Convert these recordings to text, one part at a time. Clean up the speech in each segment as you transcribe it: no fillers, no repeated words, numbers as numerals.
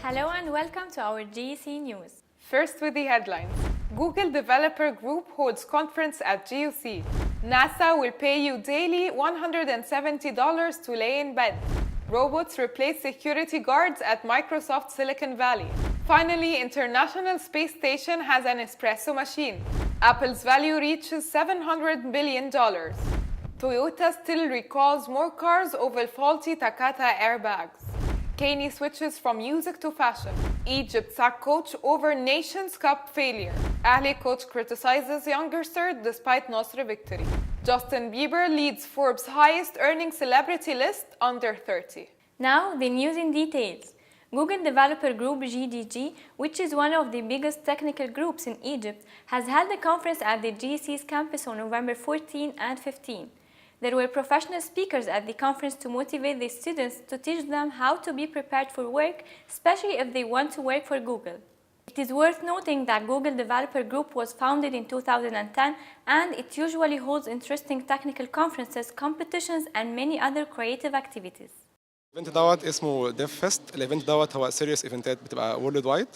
Hello and welcome to our GUC News. First with the headlines. Google Developer Group holds conference at GUC. NASA will pay you daily $170 to lay in bed. Robots replace security guards at Microsoft Silicon Valley. Finally, International Space Station has an espresso machine. Apple's value reaches $700 billion. Toyota still recalls more cars over faulty Takata airbags. Kanye switches from music to fashion. Egypt sack coach over Nations Cup failure. Ahly coach criticizes youngster despite Nasr victory. Justin Bieber leads Forbes' highest earning celebrity list under 30. Now, the news in details. Google Developer Group GDG, which is one of the biggest technical groups in Egypt, has held a conference at the GC's campus on November 14 and 15. There were professional speakers at the conference to motivate the students to teach them how to be prepared for work, especially if they want to work for Google. It is worth noting that Google Developer Group was founded in 2010 and it usually holds interesting technical conferences, competitions and many other creative activities. الايفنت دوت اسمه ديف فيست. الايفنت دوت هو سيريس ايفنتات بتبقى وورلد وايد.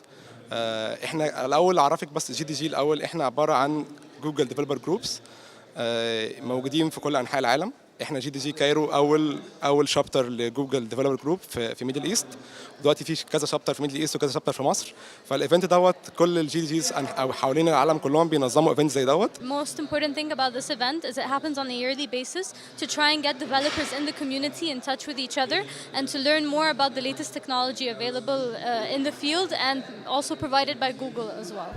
احنا الاول اعرفك بس جي دي جي الاول احنا عباره عن جوجل ديفلوبر جروبس موجودين في كل انحاء العالم. احنا جي دي جي كايرو اول شابتر لجوجل ديفلوبر جروب في ميدل ايست. دلوقتي في كذا شابتر في ميدل ايست وكذا شابتر في مصر. فالايفنت دوت كل الجي دي جيز او حوالين العالم كلهم بينظموا ايفنت زي دوت. Most important thing about this event is it happens on a yearly basis to try and get developers in the community in touch with each other and to learn more about the latest technology available in the field and also provided by Google as well.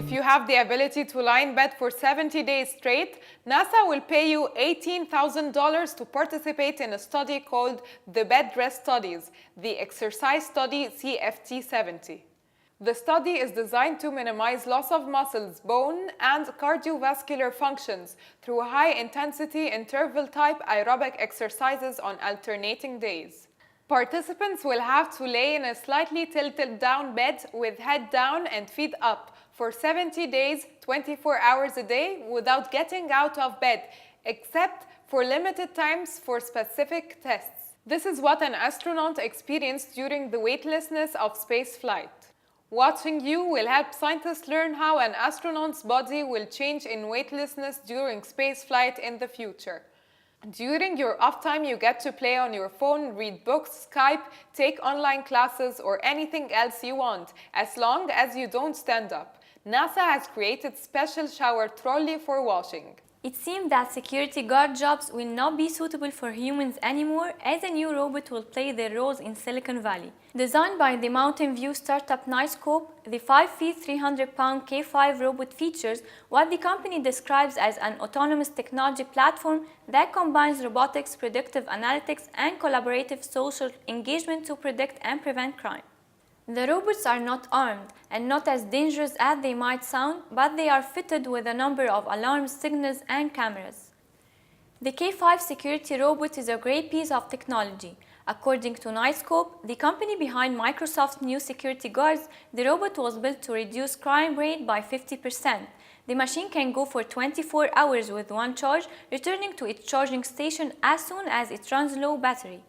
If you have the ability to lie in bed for 70 days straight, NASA will pay you $18,000 to participate in a study called the Bed Rest Studies, the exercise study CFT70. The study is designed to minimize loss of muscles, bone, and cardiovascular functions through high-intensity interval-type aerobic exercises on alternating days. Participants will have to lay in a slightly tilted down bed with head down and feet up for 70 days, 24 hours a day without getting out of bed, except for limited times for specific tests. This is what an astronaut experienced during the weightlessness of space flight. Watching you will help scientists learn how an astronaut's body will change in weightlessness during space flight in the future. During your off time, you get to play on your phone, read books, Skype, take online classes, or anything else you want, as long as you don't stand up. NASA has created special shower trolley for washing. It seems that security guard jobs will not be suitable for humans anymore, as a new robot will play their roles in Silicon Valley. Designed by the Mountain View startup Nightscope, the 5 feet 300-pound K5 robot features what the company describes as an autonomous technology platform that combines robotics, predictive analytics, and collaborative social engagement to predict and prevent crime. The robots are not armed and not as dangerous as they might sound, but they are fitted with a number of alarm signals and cameras. The K5 security robot is a great piece of technology. According to Nightscope, the company behind Microsoft's new security guards, the robot was built to reduce crime rate by 50%. The machine can go for 24 hours with one charge, returning to its charging station as soon as it runs low battery.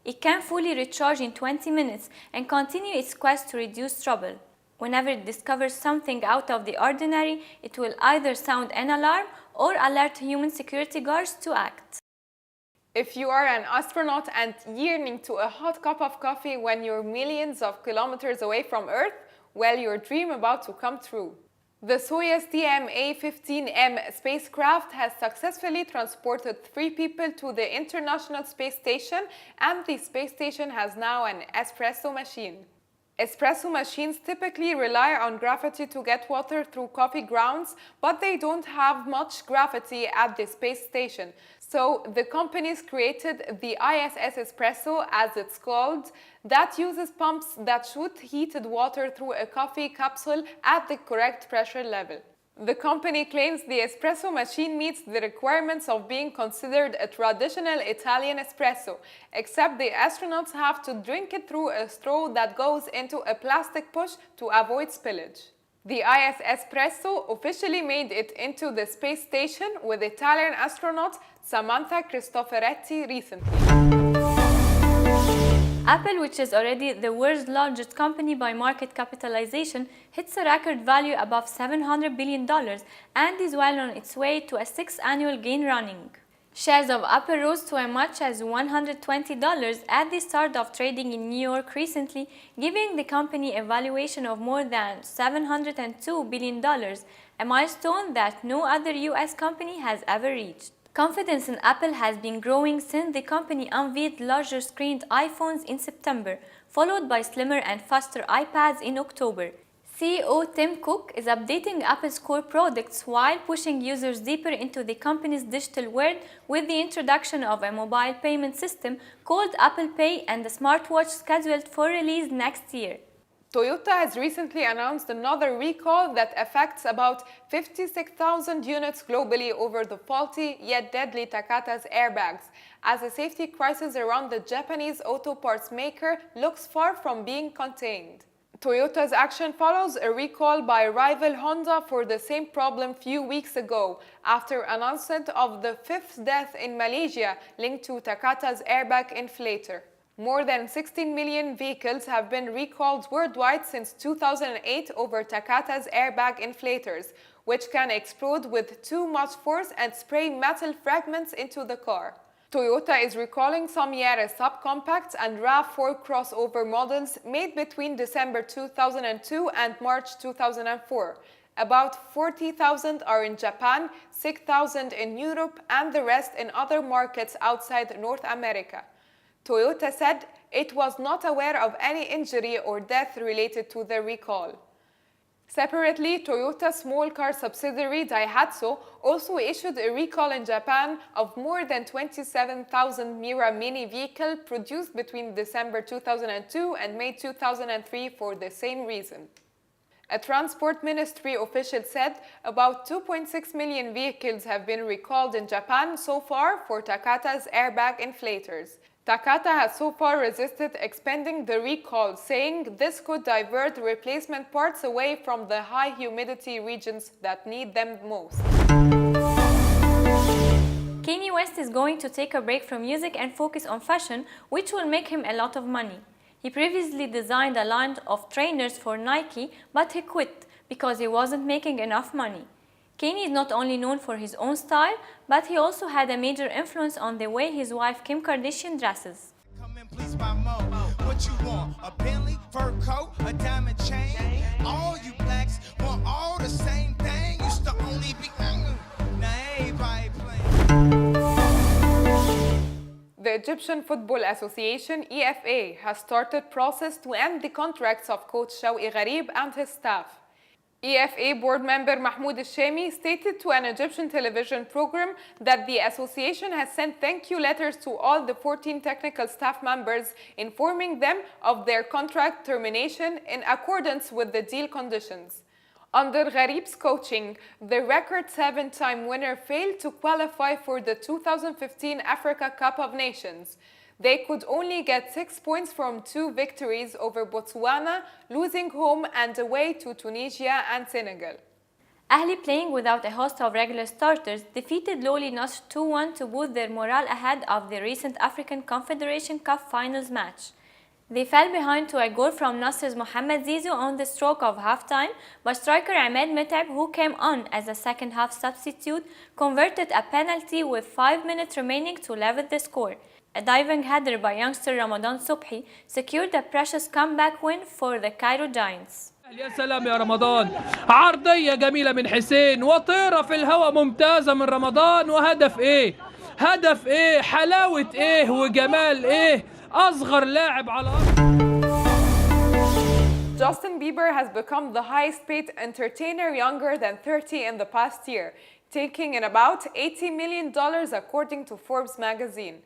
It can fully recharge in 20 minutes and continue its quest to reduce trouble. Whenever it discovers something out of the ordinary, it will either sound an alarm or alert human security guards to act. If you are an astronaut and yearning to a hot cup of coffee when you're millions of kilometers away from Earth, well, your dream about to come true. The Soyuz TMA-15M spacecraft has successfully transported 3 people to the International Space Station, and the space station has now an espresso machine. Espresso machines typically rely on gravity to get water through coffee grounds, but they don't have much gravity at the space station. So the companies created the ISS Espresso, as it's called, that uses pumps that shoot heated water through a coffee capsule at the correct pressure level. The company claims the espresso machine meets the requirements of being considered a traditional Italian espresso, except the astronauts have to drink it through a straw that goes into a plastic push to avoid spillage. The ISS Espresso officially made it into the space station with Italian astronaut Samantha Cristoforetti recently. Apple, which is already the world's largest company by market capitalization, hits a record value above $700 billion and is well on its way to a sixth annual gain running. Shares of Apple rose to as much as $120 at the start of trading in New York recently, giving the company a valuation of more than $702 billion, a milestone that no other US company has ever reached. Confidence in Apple has been growing since the company unveiled larger-screened iPhones in September, followed by slimmer and faster iPads in October. CEO Tim Cook is updating Apple's core products while pushing users deeper into the company's digital world with the introduction of a mobile payment system called Apple Pay and a smartwatch scheduled for release next year. Toyota has recently announced another recall that affects about 56,000 units globally over the faulty yet deadly Takata's airbags, as the safety crisis around the Japanese auto parts maker looks far from being contained. Toyota's action follows a recall by rival Honda for the same problem few weeks ago, after announcement of the fifth death in Malaysia linked to Takata's airbag inflator. More than 16 million vehicles have been recalled worldwide since 2008 over Takata's airbag inflators, which can explode with too much force and spray metal fragments into the car. Toyota is recalling some Yaris subcompacts and RAV4 crossover models made between December 2002 and March 2004. About 40,000 are in Japan, 6,000 in Europe, and the rest in other markets outside North America. Toyota said it was not aware of any injury or death related to the recall. Separately, Toyota's small car subsidiary Daihatsu also issued a recall in Japan of more than 27,000 Mira Mini vehicles produced between December 2002 and May 2003 for the same reason. A transport ministry official said about 2.6 million vehicles have been recalled in Japan so far for Takata's airbag inflators. Takata has so far resisted expanding the recall, saying this could divert replacement parts away from the high humidity regions that need them most. Kanye West is going to take a break from music and focus on fashion, which will make him a lot of money. He previously designed a line of trainers for Nike, but he quit because he wasn't making enough money. Kanye is not only known for his own style, but he also had a major influence on the way his wife Kim Kardashian dresses. Come in, please buy more. What you want? A Bentley, fur coat, a diamond chain? All you blacks want all the same thing. Used to only be now everybody playing. The Egyptian Football Association, EFA, has started process to end the contracts of coach Shawqi Gharib and his staff. EFA board member Mahmoud Al-Shami stated to an Egyptian television program that the association has sent thank you letters to all the 14 technical staff members, informing them of their contract termination in accordance with the deal conditions. Under Gharib's coaching, the record 7-time winner failed to qualify for the 2015 Africa Cup of Nations. They could only get 6 points from 2 victories over Botswana, losing home and away to Tunisia and Senegal. Ahly, playing without a host of regular starters, defeated lowly Nasr 2-1 to boost their morale ahead of the recent African Confederation Cup Finals match. They fell behind to a goal from Nasr's Mohamed Zizou on the stroke of halftime, but striker Ahmed Meteb, who came on as a second-half substitute, converted a penalty with 5 minutes remaining to level the score. A diving header by youngster Ramadan Subhi secured a precious comeback win for the Cairo Giants. يا سلام يا رمضان، عرضية جميلة من حسين وطيرة في الهواء ممتازة من رمضان، وهدف ايه؟ هدف ايه؟ حلاوة ايه وجمال ايه؟ أصغر لاعب على Justin Bieber has become the highest-paid entertainer younger than 30 in the past year, taking in about $80 million according to Forbes magazine.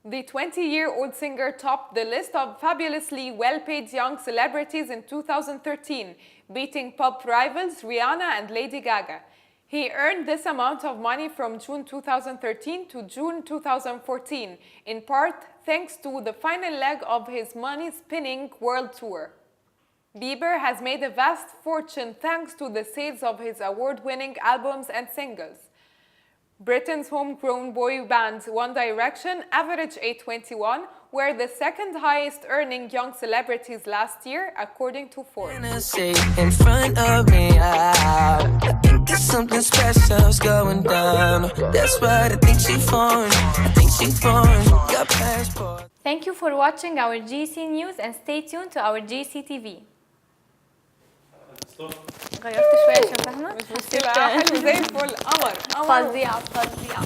The 20-year-old singer topped the list of fabulously well-paid young celebrities in 2013, beating pop rivals Rihanna and Lady Gaga. He earned this amount of money from June 2013 to June 2014, in part thanks to the final leg of his money-spinning world tour. Bieber has made a vast fortune thanks to the sales of his award-winning albums and singles. Britain's homegrown boy band One Direction averaged a 21, were the second highest earning young celebrities last year, according to Forbes. Say in front of me, I think there's something special's going down. That's right, I think she foreign. I think she foreign. Got passport. Thank you for watching our GC News and stay tuned to our GC TV. غيرت شوية عشان فاهمة؟ مش مشكلة، حلو زي الفل. قمر فظيعة فظيعة.